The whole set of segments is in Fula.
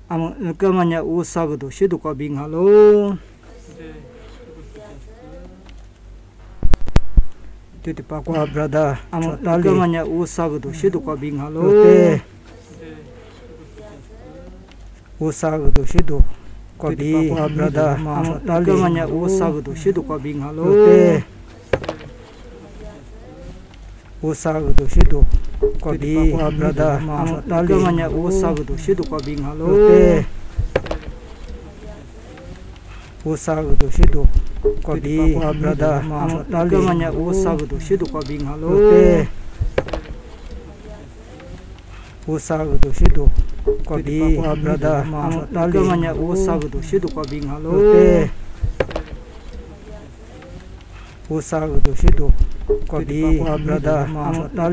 Kamanya usagdo shidu kwa bing halo. Titi pakwa brother. Kamanya usagdo shidu kwa bing halo. Usagdo shidu kwa bing brother. Kamanya usagdo shidu kwa bing halo. Usagdo shidu kwa bing brother. Kamanya usagdo shidu kwa bing halo. Usagdo shidu kwa bing brother. Kamanya usagdo shidu kwa bing halo. Usagdo shidu kwa bing brother. Kamanya usagdo shidu kwa bing halo. Usagdo shidu kwa bing brother.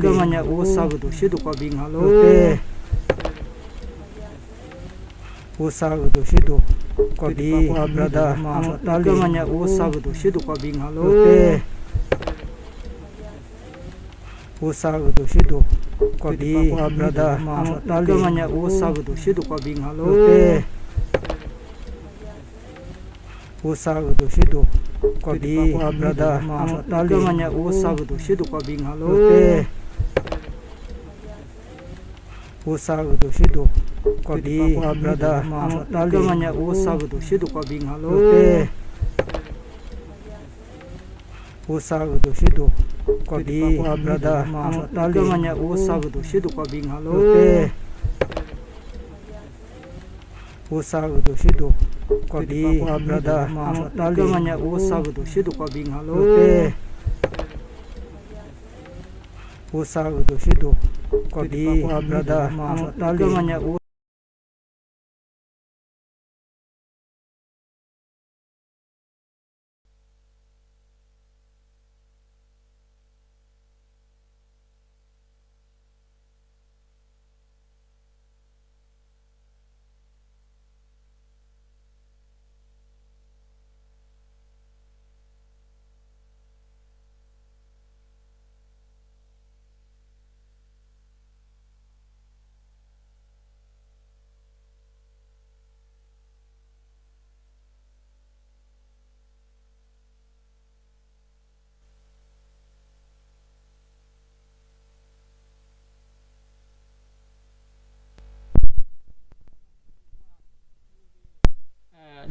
Kamanya usagdo shidu kwa bing halo. Usagdo shidu kwa bing brother. Kamanya usagdo shidu kwa bing halo. Usagdo shidu kwa bing brother. Kamanya usagdo shidu kwa bing halo. Usagdo shidu kwa bing brother. Kamanya usagdo shidu kwa bing halo. Usagdo shidu kwa bing brother. Kamanya usagdo shidu kwa bing halo. Usagdo shidu kwa bing brother. Kamanya usagdo shidu kwa bing halo. Usagdo shidu kwa bing brother. Kamanya usagdo shidu kwa bing halo. Usagdo shidu kwa bing brother. Kamanya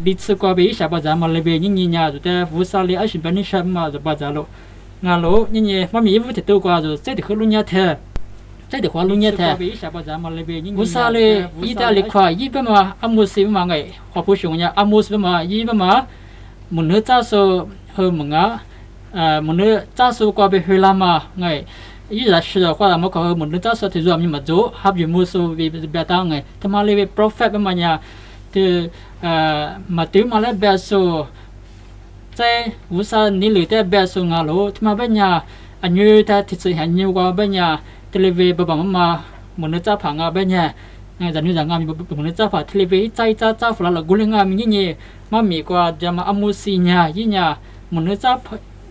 đi sự qua bị sao bây giờ mà lấy về những nhà rồi ta vũ sa li ở trên bên này sao mà rồi bây giờ lộ ngà lỗ những nhà mà mình vũ thì tôi qua rồi sẽ được khơi luôn nhà thế sẽ được khơi luôn nhà thế vũ sa li ý ta li khoa ý bên mà amus bên mà ngày họ phụ xuống nhà amus bên mà ý bên mà một nước cha số hơn một ngã một nước cha số qua bị hơi làm mà ngày ý là sự qua là một cái một nước cha số thì rồi nhưng mà chỗ hấp dụng mua số vì bây giờ ngày tham gia lấy prophet bên mà nhà thì mà tiểu mà lấy bé số cái vũ sa ní lưỡi cái bé số ngà lỗ thì mà bên nhà anh như ta thì sự hiện nhiều qua bên nhà television bà bằng mà một nước cha phẳng ở bên nhà ngày giờ như rằng ngàm một nước cha phẳng television chạy cha phẳng là guleng ngàm như nhỉ mà mỹ qua giờ mà amusi nhà như nhà một nước cha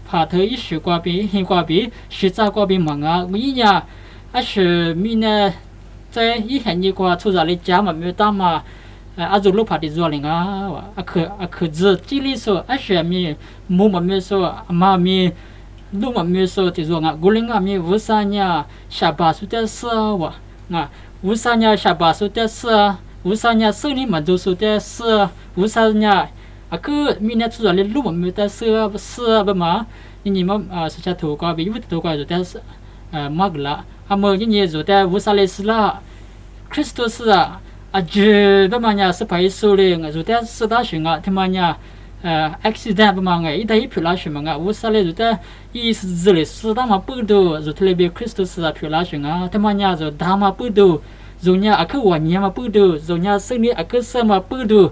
phẳng thấy ít sự qua bị hiện qua bị sự cha qua bị mà ngà như nhà à sự mình cái ít hiện nhiều qua thu ra lấy giá mà người ta mà azu lu phạt đi rồi nga akh giờ chỉ lý số ashe mi mu mà mi số mà mi lu mà mi số thì rồi nga gulinga mi vusanya shaba sute sa wa nga vusanya shaba sute sa vusanya suni mà du sute sa vusanya akh mi net rồi lên lu mà mi ta sa ba mà ni mà sa thu qua bị vut thu qua rồi ta magla amơ ni rồi ta vusale sla Christus là giờ bây giờ nhà supply số lượng rồi ta số ta sử dụng thì mà nhà accident bây giờ ngày đây phiền là sử dụng ngã vô sao rồi ta ý rồi số ta mà bự đồ rồi thì bị Christus là phiền là sử dụng thì mà nhà rồi ta mà bự đồ rồi nhà ở cái quan nhà mà bự đồ rồi nhà sinh đi ở cái sơ mà bự đồ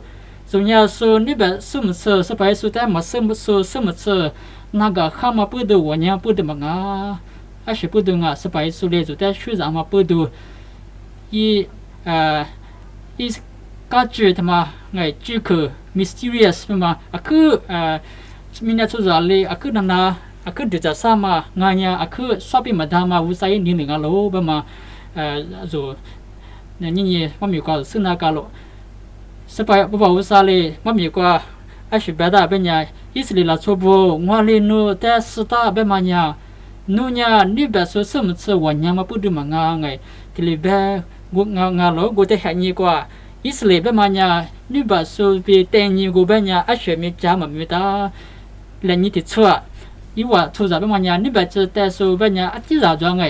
rồi nhà số ní bé số một số supply số ta mà số một số naga khăm mà bự đồ quan nhà bự đồ mà ngã à sử bự đồ ngã supply số lượng rồi ta sử dụng mà bự đồ ý ý các chữ thì mà ngày chữ khử mysterious mà cứ mình nói cho lấy cứ nana cứ được ra sao mà ngay nhà cứ shopping mà tham mà usai nhiều người alo mà rồi như mà mình có sự nào cả lộ สบายบ่าวซาเลยมันมีกว่าอาชีพแบบเป็นไงอิสราเอลชั่วโมงว่าเลยนู้แต่สตาแบบมันเนี่ยนู้เนี่ยนี่แบบสุดสมชื่อวันยังมาพูดถึงงานไงที่เลยแบบกูงานเรากูจะเห็นนี่กว่าอิสราเอลแบบมันเนี่ยนี่แบบสุดเป็นแต่นี่กูแบบเนี่ยอาชีพมีจ้ามันมีตาและนี่ติดชัวอีว่าทุกอย่างแบบมันเนี่ยนี่แบบจะแต่สุดแบบเนี่ยอาทิตย์ละจังไง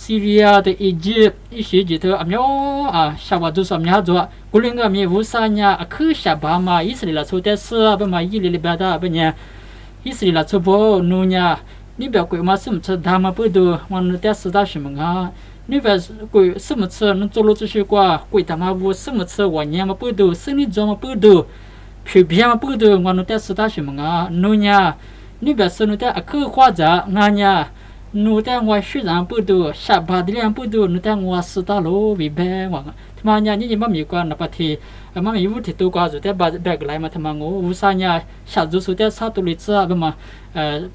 ซีเรีย的อียิปต์อีสิจิตอันยชาวดูสมัยตัวกุลิงก็มีวุษาเนี่ยคือชาวบ้านมาอิสราเอลสุดแต่เสือแบบมาอิสราเอลแบบได้แบบเนี่ยอิสราเอลสุดโบนูเนี่ยนี่แบบกูมาสมชดามาพูดดูวันนู้นแต่สุดาชิมงานี่แบบกูสมชดนั่นตัวรู้สึกว่ากูทำมาบุสมชดวันเนี่ยมาพูดดูซึ่งนี่จอมาพูดดูผิวเพียมาพูดดูวันนู้นแต่สุดาชิมงานูเนี่ยนี่แบบสุดแต่คือขวาจะงานเนี่ยนูแต่ว่าสุดานพูดดูชาบาดิเลียนพูดดูนูแต่ว่าสุดาโลวิเบว่าทำไมเนี่ยนี่มันมีกว่านับทีมันมีวุฒิตัวกว่าสุดแต่บาแบกไล่มาทำไมงูวุษาเนี่ยชาดูสุดแต่สัตุลิซ่าแบบมา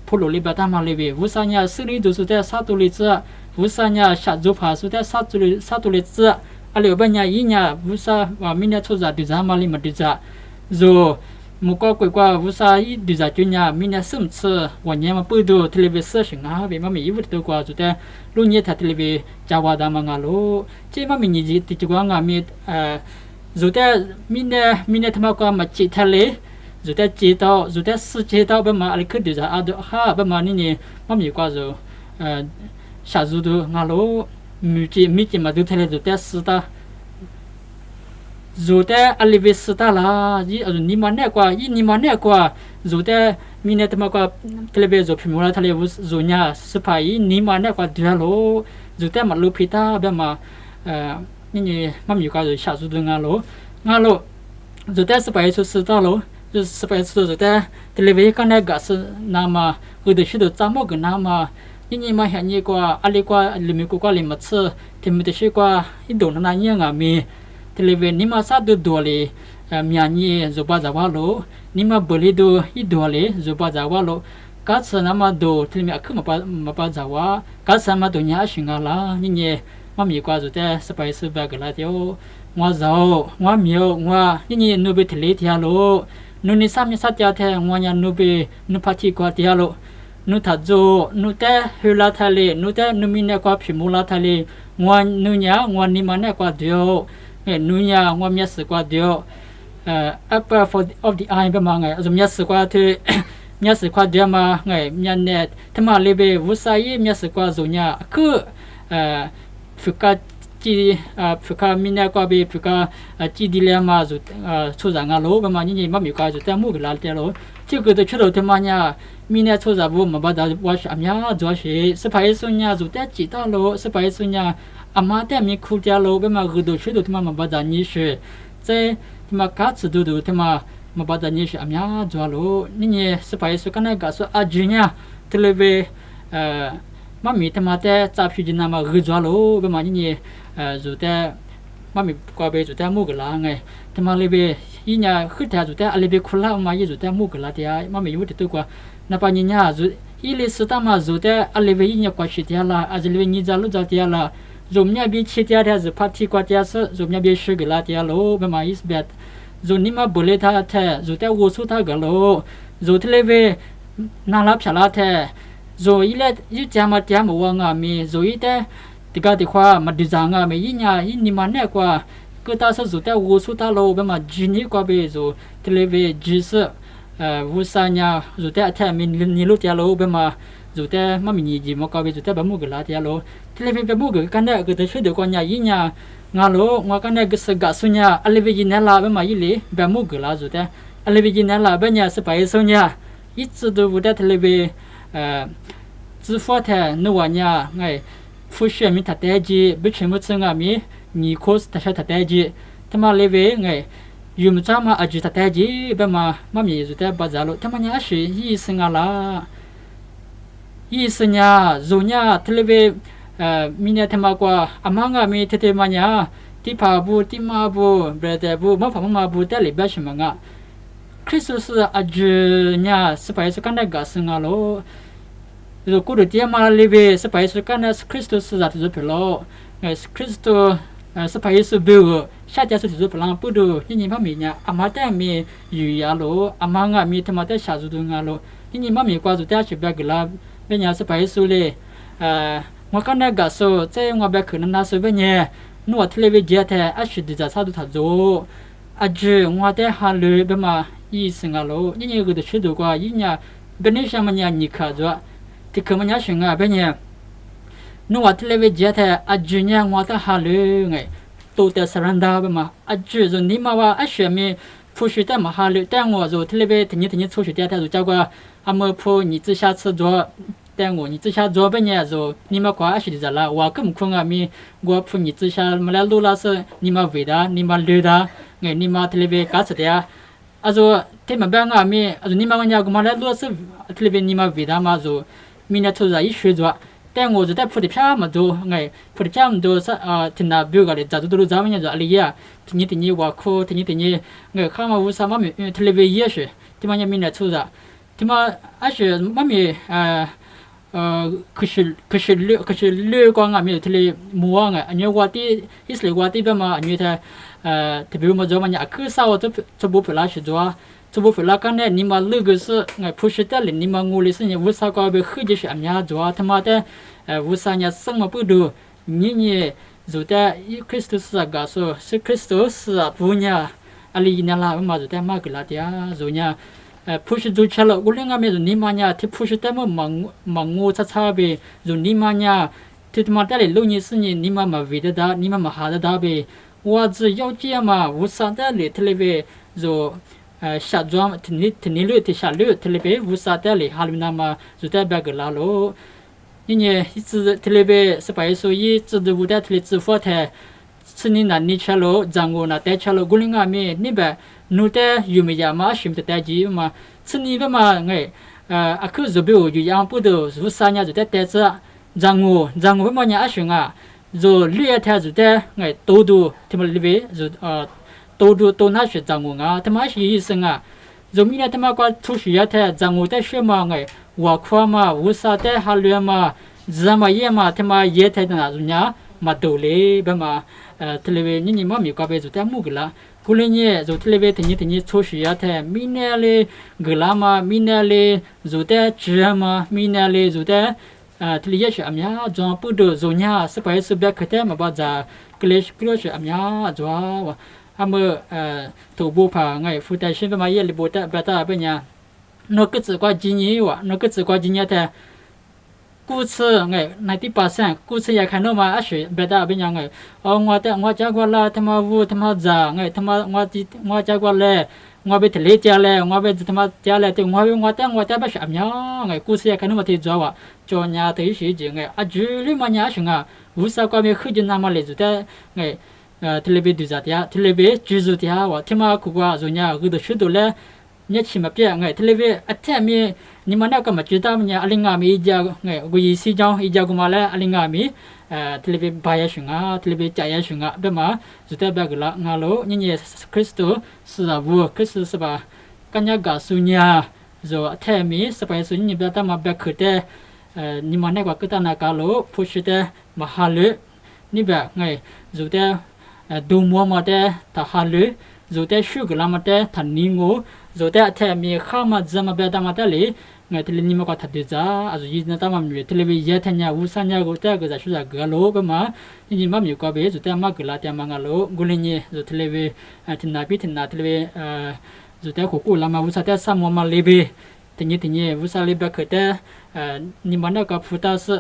พูดลิบตามาเลยวุษาเนี่ยสิ่งนี้ดูสุดแต่สัตุลิซ่าวุษาเนี่ยชาดูพาสุดแต่สัตุลิซ่าอะไรแบบเนี่ยยี่เนี่ยวุษาว่ามีเนี่ยทุกอย่างดูจามาเลยมาดูจาโจมุกก็กว่าวุษาอีดูจาจุนเนี่ยมีเนี่ยสมชื่อวันนี้มาพูดดูทีวีเสือสิงหาเวมันมีวุฒิตัวกว่าสุดแต่ลุงเนี่ยถ้าทีวีจาวาดามางาโลเจ้ามันมีนิจิติจกว่างามีdù thế mình tham gia mà chỉ theo lệ dù thế chỉ tao dù thế sự chỉ tao bên mà anh cứ điều ra à được ha bên mà nè mà mình qua rồi sản xuất được ngã lỗ mình chỉ mà được theo lệ dù thế sự ta dù thế anh lấy sự ta là gì ở ni mà nè qua dù thế mình tham gia theo lệ rồi phim là theo lệ dù nhà sự phải ni mà nè qua điều lỗ dù thế mà lưu pita bên màนี่มันมีการชาสุดงาโลจุดแต่สเปซสุดตาโลจุดสเปซสุดแต่ทีวีกันเนี่ยกัสนามาคือเดี๋ยวชุดจำกันนามานี่มาเห็นยี่กว่าอะไรกว่าลิมิกว่าลิมิตส์ที่มันจะชื่อกว่าอีโดนนั่นยังมีทีวีนี่มาสัตว์ดูเลยมีอันนี้จุดบ้าจาวาโลนี่มาบริดูอีดูเลยจุดบ้าจาวาโลกัสนามาดูทีวีคือมาป้าจาวากัสมาดูเนี่ยชิงาลานี่มันมีกว่าจุดแต่สไปซ์แบบกันละเดียวว่าเจ้าว่ามีว่านี่นูเบทเลที่ฮาโลนูนิสามนิสัตยาแทงว่านูเบนูพัทิกว่าที่ฮาโลนูทัดโจนูแต่เฮลาทะเลนูแต่นูมีเนี่ยกว่าพิมูลาทะเลว่านูเนี่ยว่านิมันเนี่ยกว่าเดียวนูเนี่ยว่ามีสกว่าเดียวupper of the eye ประมาณไงจะมีสกว่าที่มีสกว่าเดียวมาไงมีเนี่ยทำมาเลเบวุ้ยมีสกว่าจุเนี่ยคือฝึกการมีเนี่ยก็เป็นฝึกการจีดีเลียมาจุดช่วยงานโลประมาณนี้มันมีการจุดแต่มุกหลายเดียวที่คือตัวช่วยทำมาเนี่ยมีเนี่ยช่วยจับมาบ้าดว่าอันนี้จ่อเสียสบายสุดเนี่ยจุดแต่จีตาโลสบายสุดเนี่ยอามาแต่มีคู่เดียวโลประมาณคือตัวช่วยทำมาบ้าดนี้เสียแต่ทำมาคัดสุดทำมาบ้าดนี้เสียอันนี้จ่อโลนี่สบายสุดกันเนี่ยก็สุดอาจีเนี่ยที่เลยมันมีธรรมะแต่จับพิจารณามาคือจ้าโลประมาณนี้จุดแต่มันมีกว่าไปจุดแต่มุกหลาไงธรรมะเลยไปยี่เนี่ยคือแต่จุดแต่อะไรไปคนละมายี่จุดแต่มุกหลาที่มันมีอยู่ที่ตัวกว่านับปัญญาจุดยี่ลิสต์มาจุดแต่อะไรไปยี่เนี่ยกว่าชิดยาละอาจจะเลยยี่จ้าลุจ้าที่ละจุดเนี่ยบีชิดยาที่จุดพัฒน์กว่าที่สุดจุดเนี่ยบีชื่อละที่โลประมาณยี่สิบเอ็ดจุดนี้มาบุเรท่าแท้จุดแต่วัวสุดท่ากันโลจุดที่เลยไปน่ารับฉลาดแท้rồi ile yu chama chama wanga mi rồi te tika tikwa ma dizanga me yinya yini mane kwa kuta sa zu ta wo su ta lo ba ma jini kwa be zo televe jis wusanya zo ta ta min ni lu tia lo ba ma zo ta ma mi ni ji ma kwa be zo ta ba mu ga la tia lo televe ba mu ga kan da ga ta shu de kwa nya yinya nga lo nga kan da ga sa ga sunya aleve yina la ba ma yile ba mu ga la zo ta aleve yina la ba nya sa pa sunya itsu do bu da televe自发的那玩意哎，复学米他带起，不全部整啊米，你可是他说他带起，他妈那边哎，有么子嘛阿舅他带起，别嘛咪就在巴扎路，他妈伢是医生啊啦，医生呀，肉呀，他那边米呢他妈个阿妈啊米他嘛伢，地爬步地马步，别的步，马跑马步在里边什么啊？คริสต์อาจเนี่ยสไปสุกันได้กัสงาโลกูดูที่มาเลเวสไปสุกันเนี่ยคริสต์จัดจุดเพลโลคริสต์ สไปซ์เบลชาติสุดสุดพลังพูดดูนี่พ่อมีเนี่ยอามาแต่มีอยู่ยาโลอามางามีธรรมะแต่ชาสุดงาโลนี่พ่อมีกว่าสุดแต่ชิบกลาเป็นยาสไปซ์สุเลงกันได้กัสโซเจ้งว่าแบบคืนนั้นสุเป็นเนี่ยนวดทะเลวิจิตรอาชิดจะสาดุทัดโจอาจจะว่าแต่ฮาลือเป็นมาอีสิงาโลนี่ก็จะชิดกว่ายี่เนี่ยเป็นนิชามันยานิคาจ้ะที่คือมันยาสิงาเป็นเนี่ยนวดทะเลวิจิตรอาจจะเนี่ยว่าแต่ฮาลือไงตัวแต่สรันดาเป็นมาอาจจะจนนี่มาว่าอาจจะมีผู้ช่วยแต่มาฮาลือแต่ว่าจะทะเลวิถึงผู้ช่วยแต่จะจ้ากว่าอามาผู้นี่จะชาติจ้ะแต่我你之前做半年时你们关系的了，我更困啊咪，我怕你之前没来路那是你们为的，你们留的，你们特别干吃的，说他们班啊咪，你们人家没来路是特别你们为的嘛，说明年突然一学做，但我就在铺的票嘛都，铺的票嘛都是听那表个的，咋都咱们人做阿里呀，听我哭，听看嘛为啥嘛咪特别也是，他们家明年突然，他们而且嘛咪คือเลือกกว่ามีทะเลมัวไงอันนี้ว่าที่อิสราเอลว่าที่เป็นมาอันนี้ที่เป็นมาจอมันอยากคือสาวจะบุฟเฟ่ละชิจัวจะบุฟเฟ่ละกันเนี่ยนี่มาเลือกสิไงผู้ชิดแต่เลยนี่มางูเลยสิเนี่ยวุฒิก็ไปขึ้นจะอันนี้จัวทำไมแต่วุฒิเนี่ยส่งมาพูดดูนี่จุดแต่คริสตุสกาโซสิคริสตุสปุญญาอะไรนี่ละมาจุดแต่มากกว่าที่จุดเนี่ยผู้ช่วยดูเชลล์กุลงามีจุนิมาเนี่ยที่ผู้ช่วยแต่มันมังงูชัดๆไปจุนิมาเนี่ยที่มาแต่เลยลูกนี่สิเนี่ยนิมาวิดดานิมาหาดาไปว่าจะยาวเจียมาวุฒิแต่เลยทะเลไปจุชาจอมที่นี่ลุยที่ชาลุยทะเลไปวุฒิแต่เลยฮาลุนามาจุดแต่แบกลาโลนี่เนี่ยที่ทะเลไปสไปซ์ยี่จุดวุฒิทะเลจุดฟ้าแท้สิ่งนี้นั่นนี่เชลล์จังกูน่ะแต่เชลล์กุลงามีนี่แบบนู่นแต่อยู่ไม่ยามาชิมแต่จีมาสิ่งนี้เป็นมาไงคือจะเป็นอยู่ยังพูดดูรู้สัญญาจุดแต่จะจังกูเป็นมาเนี่ยอาชิงอ่ะจะเลี้ยแท้จุดแต่ไงโตดูที่มันเลี้ยจุดโตน่าจะจังกูอ่ะที่มันสิ่งสิ่งอ่ะจะมีเนี่ยที่มันก็ทุกสิ่งแท้จังกูแต่เชื่อมาไงว่าความมารู้สัจแต่ฮัลโหลมาจะมาเยี่ยมมาที่มันเยี่ยแท้นั่นจุดเนี่ยมาดูเลยเป็นมาทะเลนี่มันมีความเป็นจุดแต่มุกละกุลเนี่ยจุดทะเลถึงทุกสิ่งแท้มีเนี่ยเลยกลามามีเนี่ยเลยจุดแต่เชื่อมามีเนี่ยเลยจุดแต่ทะเลเชื่อมยาจอมพูดดูจุดเนี่ยสไปซ์แบบแท้มาบ้าจากกลีชเชื่อมยาจวาวอาเมื่อถูกบุพไงฟูแต่ชินเป็นมาเยี่ยมบุตรแบบนั้นเป็นยังนกกระสือกว่าจีนี่วะนกกระสือกว่าจีนี่แต่กูเชื่อไง90%กูเชื่ออยากให้น้องมาอาศัยแบบนั้นเป็นยังไงว่าแต่ว่าจากว่าละทำมาวูทำมาจ่าไงทำมาว่าจากว่าเลยว่าไปทะเลเจาเลยว่าไปทำมาเจาเลยแต่ว่าแต่ไม่ใช่อันยังไงกูเชื่ออยากให้น้องมาที่จัวจอเนี่ยที่สิ่งไงอาจุลิมันยังไงวุฒิก็มีขึ้นน้ำมาเลยจุดแต่ไงทะเลดูจัดยาทะเลจูจุดยาว่าที่มาคุกว่าจุดเนี่ยกูดูชุดดูเลยเนี่ยชิมเปียไงทะเลอัฐมีนี่มันก็มาจุดตามเนี่ยอลิงามีอีจากไงกุยซีจังอีจากกูมาเลยอลิงามีทะเลบายชุงอ่ะทะเลใจชุงอ่ะแบบมาจุดแต่แบบละงาโลนี่คริสต์สระบัวคริสต์สบากันยากาสุญญาजोอัฐมีสไปสุญญาแบบมาแบบคือแต่นี่มันก็คือตานากาโลผู้ช่วยมหาลุนี่แบบไงจุดแต่ดูมัวมาแต่ทหารลุจุดแต่ชุกลามาแต่ทันนิงโง่จุดแต่อัฐมีข้ามาจะมาแบบมาแต่เลยไงทะเลนี่มันก็ทัดดูจ้าอายุยี่สิบตามมีทะเลเยอะทั้งอย่างวุ้นสัญญาก็แต่ก็จะช่วยกันโลแบบมานี่มันมีก็เป็นจุดแต่มากกว่าแต่มางโลกุลนี่จุดทะเลที่นาพิที่นาทะเลจุดแต่ขุกุลามาวุ้นสัตย์สามวันมาเลเบที่นี่วุ้นสัตย์เลเบก็แต่นี่มันก็พูดต่อสิ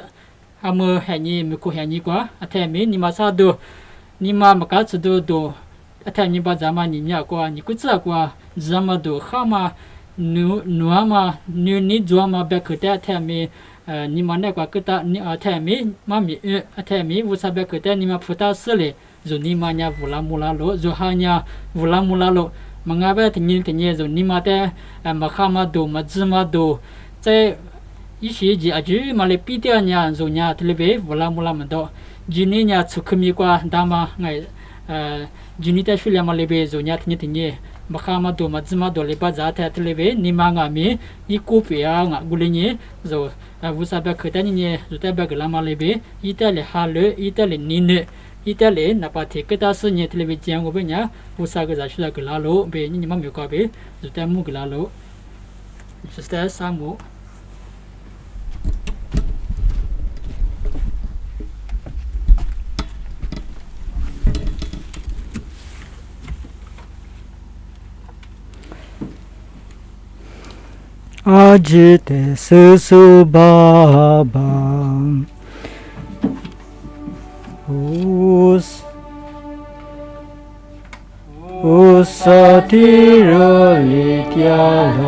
อามือแห่งนี้มีคู่แห่งนี้กว่าอัฐมีนี่มาซาดูนี่มาก็จะดูอัฐมีบ้าจามานี่เนี่ยกว่านี่ก็จะกว่าจามาดูข้ามานัวมานี่จัวมาแบบคือแต่แท้มีนี่มันเนี่ยกว่าคือแต่นี่แท้มีมามีแท้มีวุฒิแบบคือแต่นี่มาพูดต่อสิเลยจุนี่มันเนี่ยวุลามุลาโลจุหาเนี่ยวุลามุลาโลมังอาแบบที่นี่จุนี่มาแต่มาข้ามาดูมาจิมาดูใจอีสิ่งที่อาจุมาเลยปีเดียวเนี่ยจุเนี่ยทะเลเบวุลามุลามันโตจีนี่เนี่ยสุขมีกว่าดามาไงจีนี่แต่ช่วยมาเลยเบจุเนี่ยที่นี่มาข้ามาดูมาจิมาดูเลยป้าจ่าแต่ทะเลเบนี่มังอามีอีกูเปียงกุลีนี่จุวุฒิแบบคือแต่นี่จุดแต่แบบกลามาเลยเบอีแต่เลยฮาเลอีแต่เลยนิน一点零那把铁疙瘩是你特别讲我们呀，不啥个在学个拉路，别你妈没有搞别，就在木个拉路，是在沙漠。阿吉的叔叔爸爸，乌萨提罗里加罗，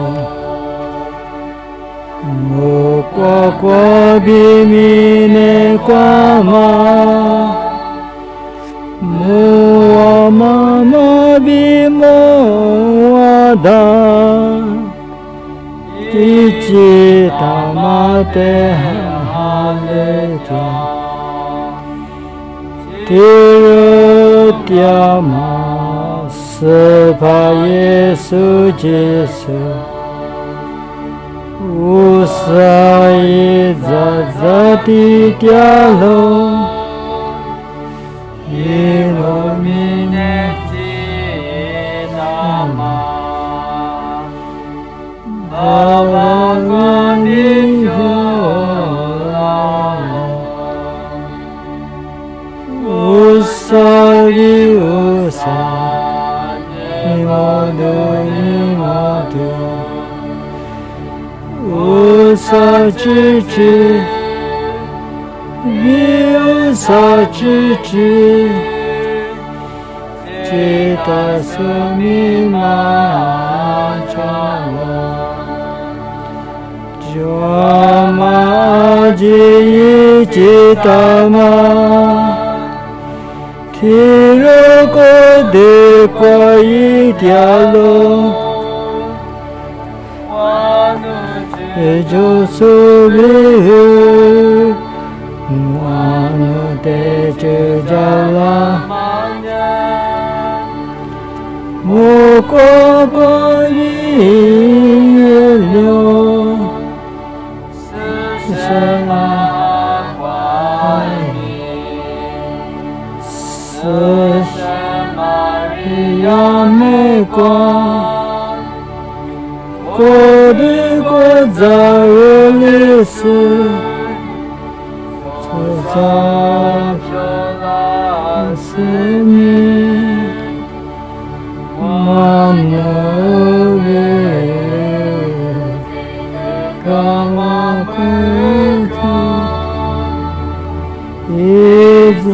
木瓜瓜比米内瓜玛，木瓦妈妈比木瓦达。一起大马的哈利加，第二条马是把耶稣接受，无啥一扎的掉落，一路米内吉大马。阿拉玛尼哈拉，乌萨里乌萨，尼玛杜，乌萨吱吱，比乌萨吱吱，吉达苏米玛扎罗。阿玛吉伊吉达玛，提罗戈德瓜伊条罗，也就是比瓦努德吉加拉，木瓜瓜伊流。什么爱你？是玛利亚美光，过的过在我历史，走在飘思念，万能为干嘛？一直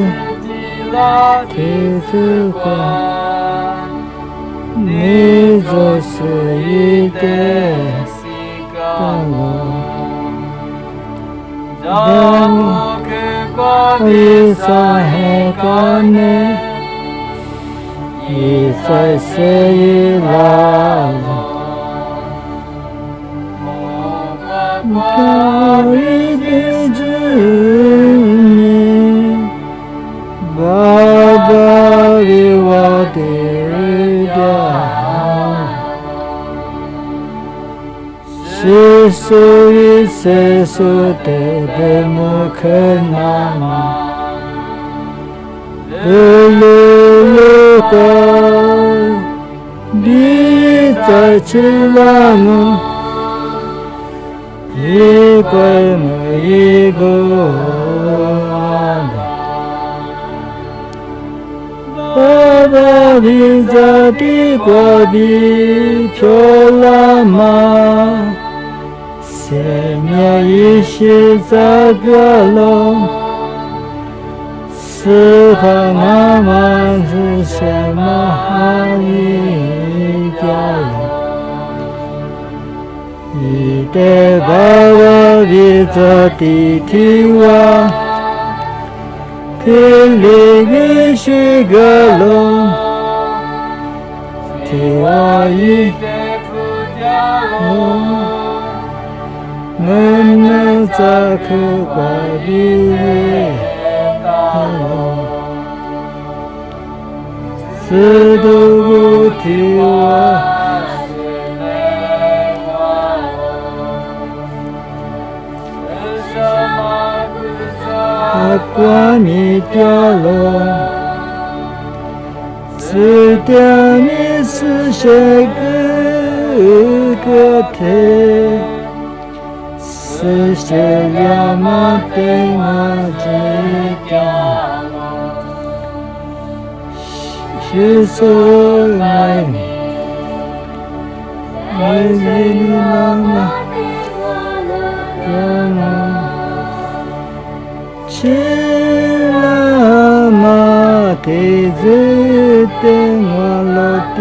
提着光，你就是一代干我，让我一再黑干呢，一再谁一来。高一的执念，爸爸为我的家，是属于世俗的不木可那么，路过，你在吃了吗？一块么一个爸爸比在的瓜比漂亮吗？生命一时在个龙，是怕妈妈是什么一家人？一代爸爸比在的听话。天里面是个龙，天外一龙，能能在可挂的龙，是都不听话。挂米掉落，只掉米是谁个天，是谁要么对我知道，是谁爱你，爱你妈妈。吃了嘛，天子等我落定。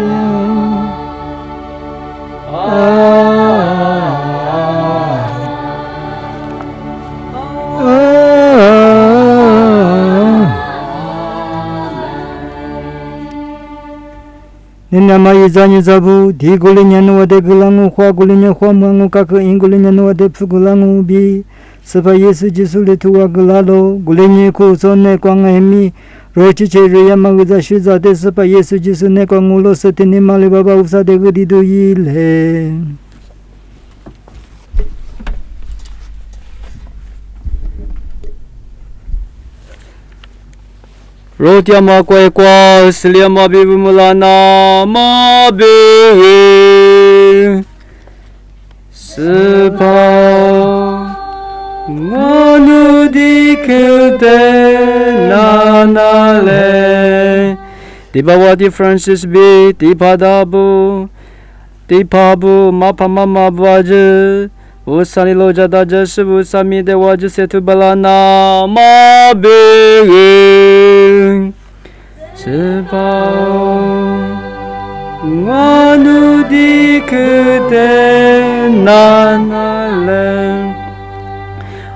Nina izanyi zabu, di gulinya nuwa de gulangu, hua gulinya hua muangu kaka in gulinya nuwa de pugulangu bi. Sapa Yesu Jisu le tuwa gulalo, gulinya ku sonne kwa ngahemi, rochi che reya maguza shuza de sapa Yesu Jisu ne kwa ngulo satini mali baba usa de gudidu yile. Rotia ma kwa kwa silia ma bibu mulana ma be Sapa Nganu dikute nanale Dibawati Francis B Dipadabu Dipabu Mapa Mama Baje Usani loja daja shibu sami de waju setu balana ma be Sipau Nganu dikute nanale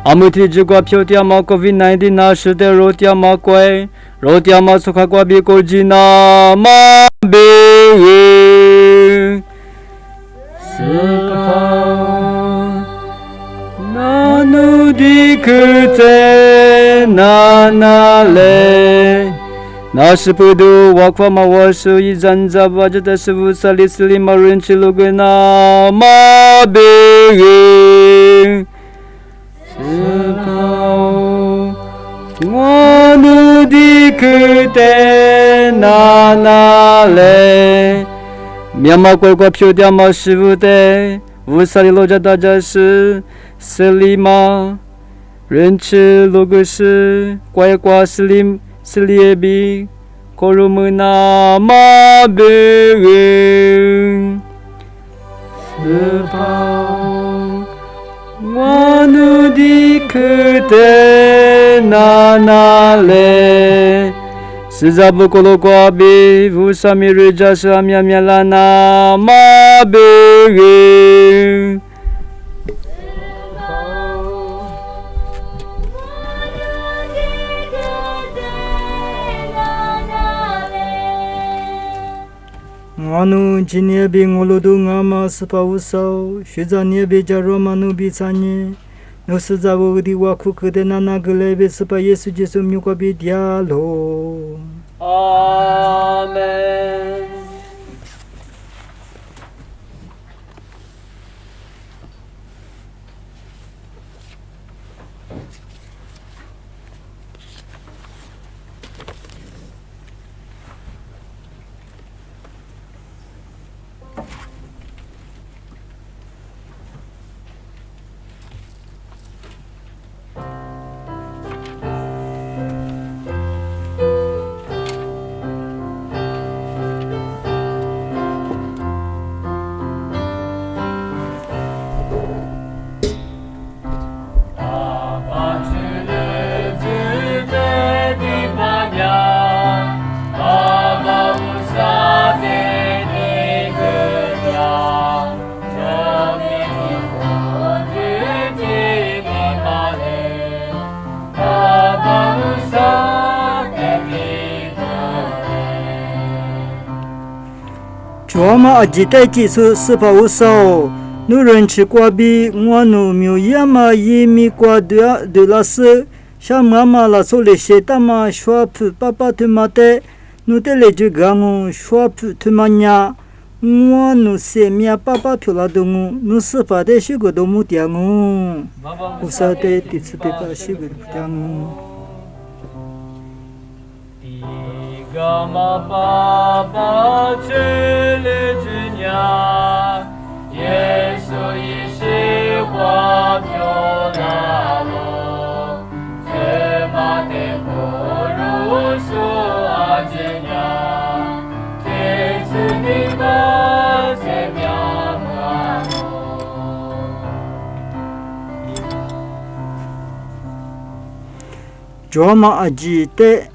Amuti jugwa pyotia ma COVID-19 na shute rotia ma kwai rotia ma sukha kwa bi kojina ma be Sipau Nanu dikute nanale Nashipudu wakwa mawashu izanza wajata shivu salisili marinchi lugena ma be Sipau Nganu dikute nanale Miyama kwa kwa pyodia ma shivu te Vusali loja daja shi Selima Renchi logushi Kwa kwa silim Siliebi Korumuna ma be Sipau Nganu dikute nanale Sizabu kolo kwa bi Vusami reja shamya myalana ma be Nganu jinie bi ngolodu ngama spa usau shiza nie bi jaro manu bi sanye no sizabu di waku kede nana gele bi spa Yesu Jesu myuka bi dialo Amen. Choma ajite jisu sipa usao nuren chi kwa bi ngwanu myu yama yimi kwa de la se shamama la sole shetama shwap papa tumate nutele jugangu shwap tumanya ngwanu se mia papa pula dungu nusipa de shigo domu tiangu usate titsute pa shigo tiangu 伽玛巴巴去里之娘，耶稣已是花飘拉罗，这马的不如苏阿之娘，这次的巴塞苗马罗。卓玛阿吉的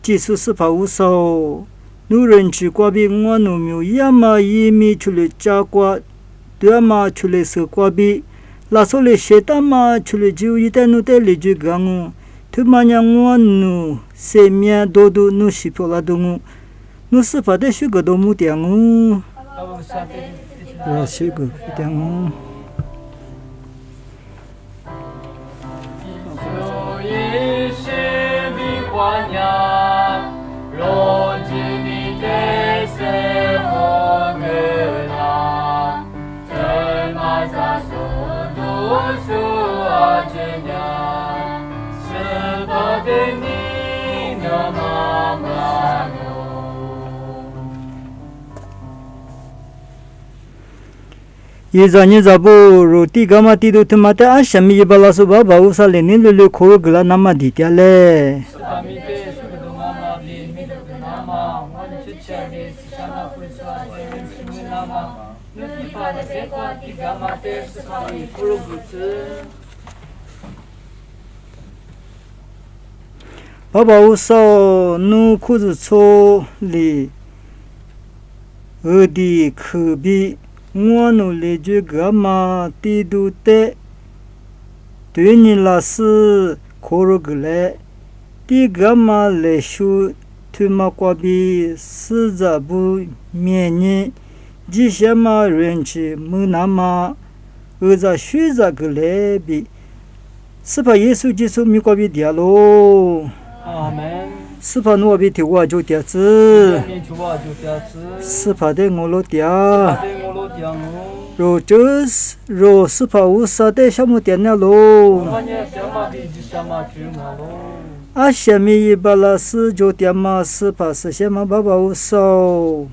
技术是法无少，女人去瓜比我努苗亚马伊米出来加瓜，对嘛出来是瓜比，拉索来写大嘛出来就一旦努得来就讲，他妈娘我努生命多多努西普拉东，努是法的许个都木点哦，许个点哦。若知你的生活格拉，怎么在速度苏阿之娘，是把的你那妈妈ये जाने जाबो रोटी गामा ती दो तमाते आ शमी ये बाला सुबह बाबू सा लेने ले खोर गला नामा दित्या ले बाबा उसा नु खुद छो ले अदी खबी我努力就干嘛？地都得对你老师考了个来，地干嘛来修？他妈瓜比实在不免你，这些嘛人去没那么，而在学着个来比，是怕耶稣接受米瓜比掉喽。阿门。是怕我比听话就掉子，是怕的我老掉。若是怕无啥的项目点了喽。啊，下面一把拉是就点嘛，是怕是下面爸爸无少。我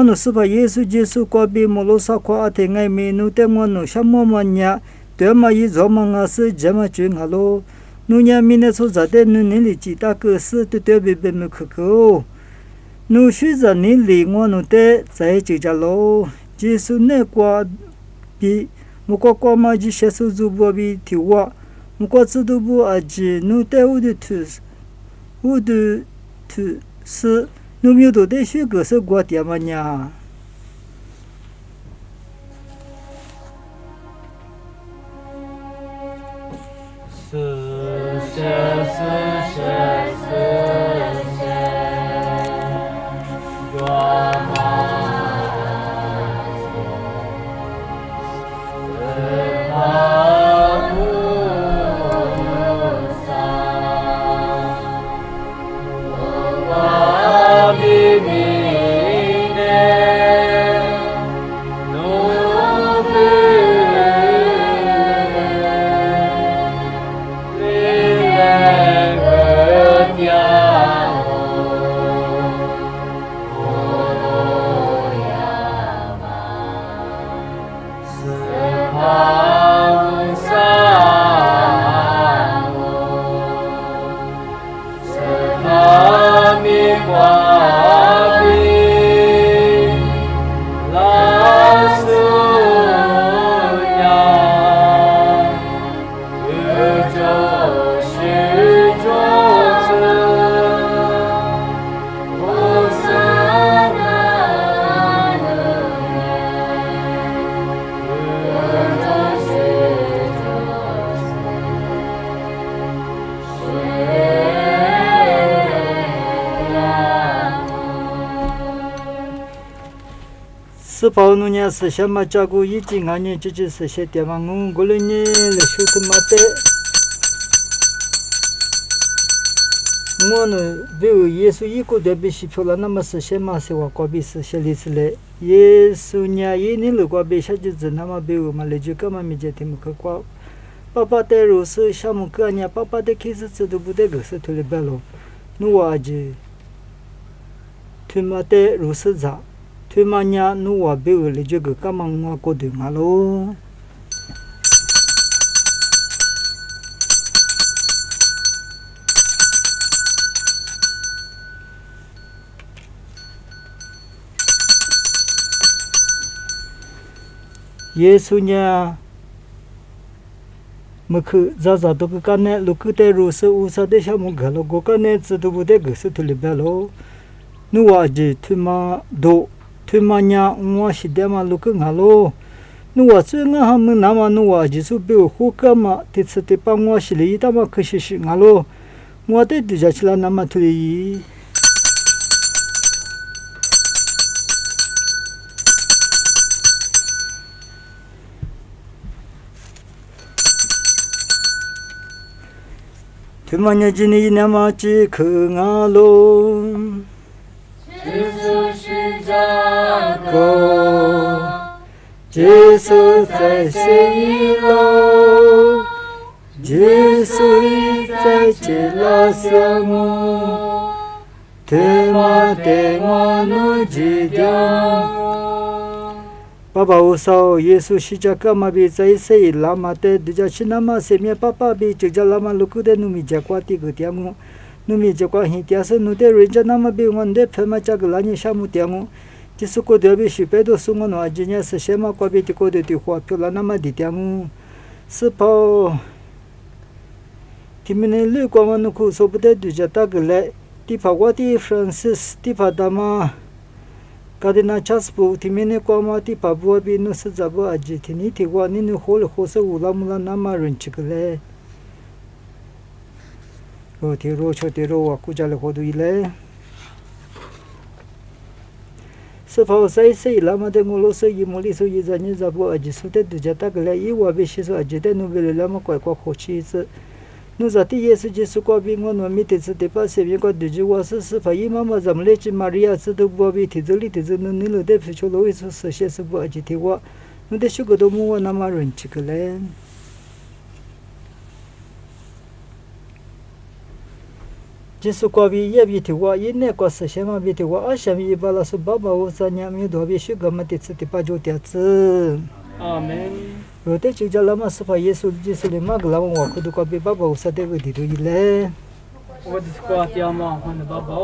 努是怕耶稣接受过比莫罗萨夸阿天爱美努的我努项目嘛呀，对嘛一做嘛我是这么做我喽。努伢明年出在的努年里几大个事都对别别没可口，努学着年里我努的在这家喽，就是那瓜比木瓜瓜嘛就写手做不比听话，木瓜子都不阿吉努的我的土是努没有多的学个是瓜点嘛呀。是保努伢是什么照顾已经俺伢就是是些地方我了呢来修他妈的，我呢比如耶稣一个特别是漂亮，那么是些嘛是我过比是些历史嘞，耶稣伢一年了过比下就是那么比如嘛来就干嘛没接听不可过，爸爸的如是项目个伢爸爸的开始这都不得个是脱离白了，努阿姐。推马的如是咋，推马伢努瓦别为了这个干嘛我过对嘛喽？耶稣伢。么去咋咋都个干呢？路去在如是乌萨的小木个了，个干呢？只都不得个是土里边喽。努瓦吉推马多，推马伢我是点嘛路去俺喽。努瓦最俺还没那么努瓦吉是比我好干嘛？这次的帮我是里他妈可是是俺喽。我得对着起来那么土里。推马伢今年那么只可俺喽。耶稣是这个，耶稣在谁喽？耶稣在这拉萨姆，推马的我努吉江。爸爸我说耶稣是这个嘛比在谁拉嘛的，对着是那么谁面爸爸比这个拉嘛路过的努米家瓜地个点我。努米就关系点是努的人家那么比我们的偏嘛这个拉你项目点我，就是过得比许别多是我那今年是什么过比的过得的话，漂亮那么的点我，是跑，他们那旅馆嘛，努苦说不得对着大个来，地方我的 Francis 地方的嘛，搞的那 Chaspo，他们那国嘛地方不比努是咋不阿吉，他你提过你努好了好是乌拉木拉那么人吃个来。哦，提肉吃提肉啊，顾家里好多一来。是否在谁拉嘛的我老是一毛里头一张你咋不阿吉说的对家大个来，一我别是说阿吉的努为了拉嘛乖乖好吃一次。努咋的也是就是过比我努米的是的把身边个对着我是否一妈妈咱们来去玛利亚是都不比提着里提着努你了的皮球了一次是些是不阿吉提我，努的许个都木我那么人吃个来。就是过比也比提我，一年过是什么比提我，而且一把老是爸爸我三年没多比许个么的吃的把酒点子。阿门。我的就叫他们是把耶稣就是的嘛个他们我可都过比爸爸我三的个地头一来。我的瓜爹嘛，我的爸爸，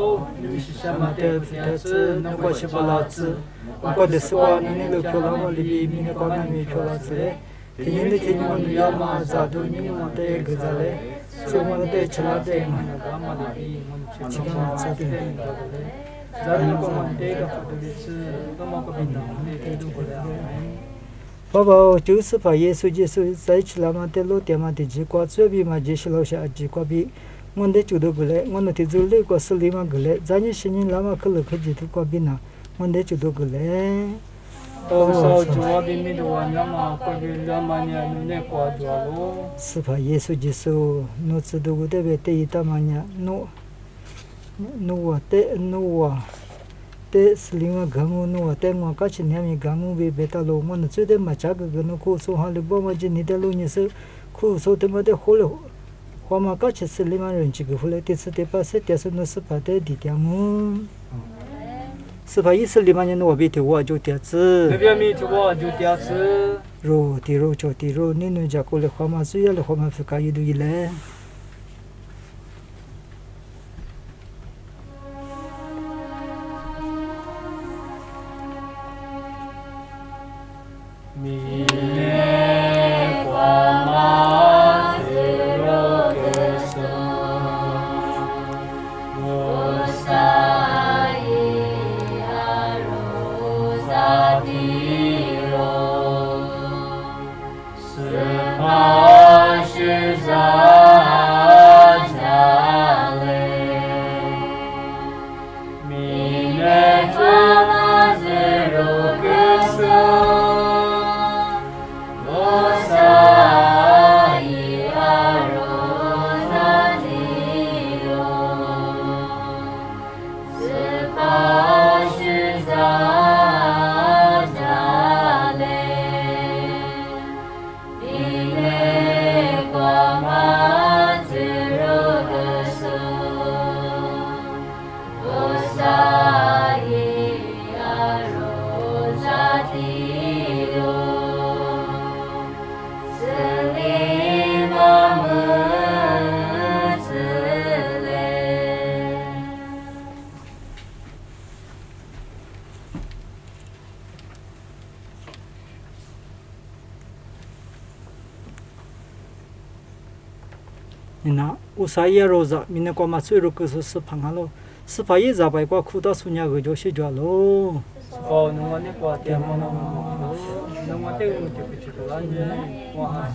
你是什么的点子？那我是不老子。我的是话，你那个漂亮嘛里边，你那个那没漂亮子嘞。天天的天天我们要嘛咋都你们的个咋嘞？所以我们得吃了的嘛，那个嘛的比我们吃个嘛咋的嘞？咱那个嘛得个好多的吃，那么个比那我们得都过来。爸爸就是把耶稣就是在吃了嘛的老爹嘛的几瓜，这边嘛就是老下几瓜比。我得就都过来，我那天就来个是里嘛过来，咱也是你拉嘛可了可几头瓜比那，我得就都过来。哦，就我比米的话，那么过去两万年那过多喽。是吧？耶稣基督，侬知道我这边对一大嘛呢？侬我对是另外讲我侬对我过去年米讲我别到路，我那最得嘛这个侬苦说好了，不嘛今年的路你是苦说他妈的好了，我嘛过去是另外人这个后来第四第八次第四侬是把的地点我。是吧？意思里面我比的我就点子。那边米的我就点子。肉的肉叫的肉，你能家过来花嘛？只要来花嘛，是可以的来。米内瓜嘛子肉个生，我撒。是把是在。나 우사이야 로자 미네 과 마츠르 그서 스팡하로 스파이 자바이과 쿠다 수냐 그죠 시죠로 스파 농원에 과 때문에 농원에 그렇게 그치도라니 와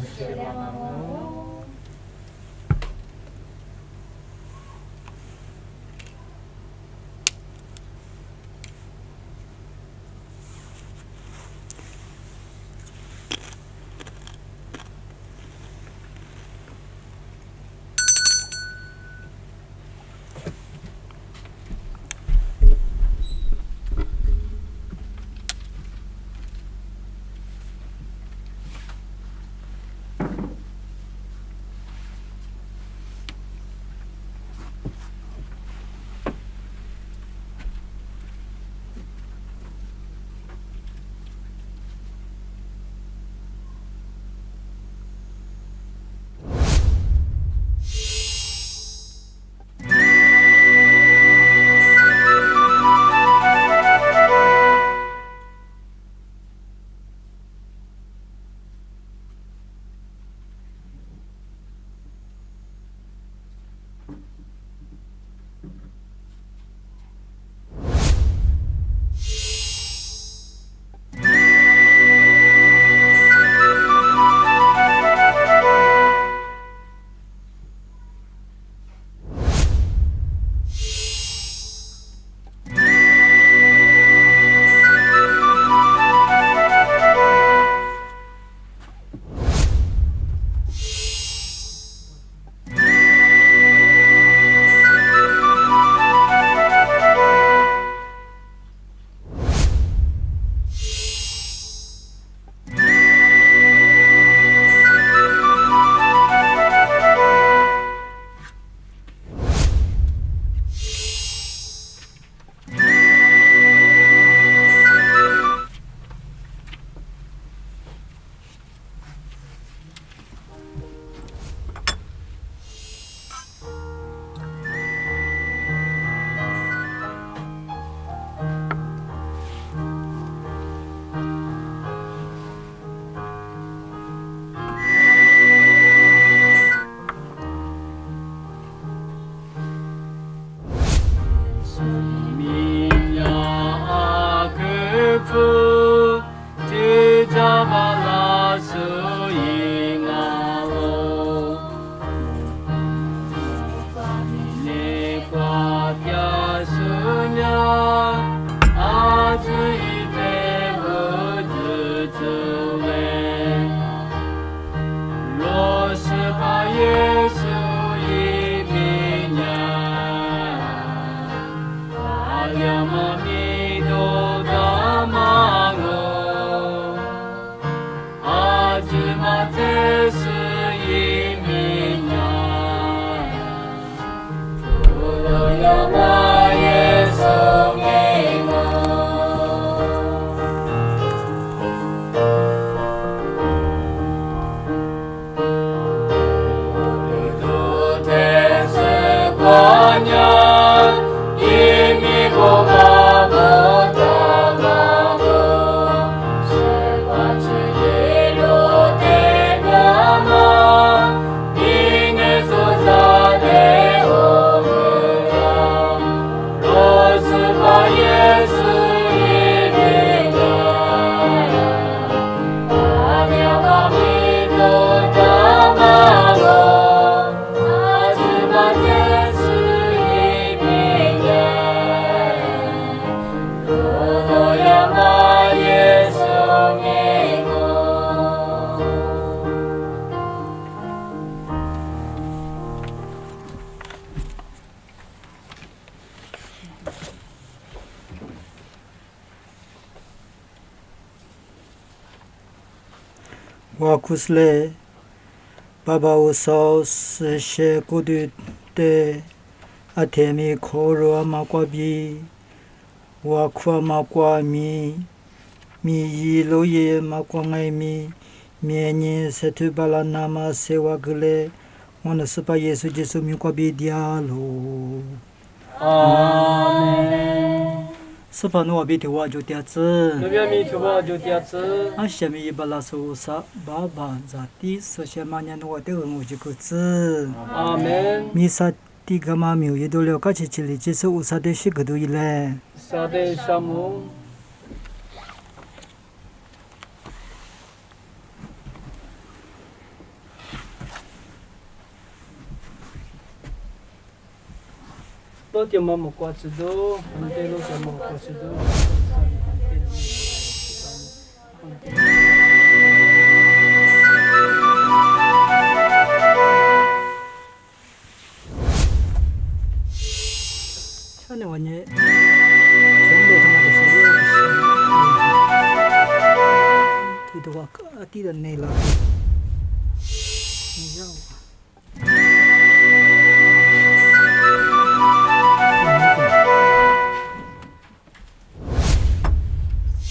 와쿠슬레 바바우사우스 셰코드테 아테미 코로아마과비 와쿠아마과미 미이로예 마광아이미 미에니 세투발라나마 세와글레 원스파 예수 지수 미과비디알로 아멘. 是怕我比头我就点子。那边米头发就点子。俺下面一把拉手啥，爸爸咋地？首先嘛年我的我就个子。阿门。米啥地个嘛没有一多了，个起里就是乌啥的是个多一嘞。啥的啥么？老爹妈妈挂子都，俺爹老爹妈挂子都。像那玩意，全被他妈的所有对的话，地的内了，你让我。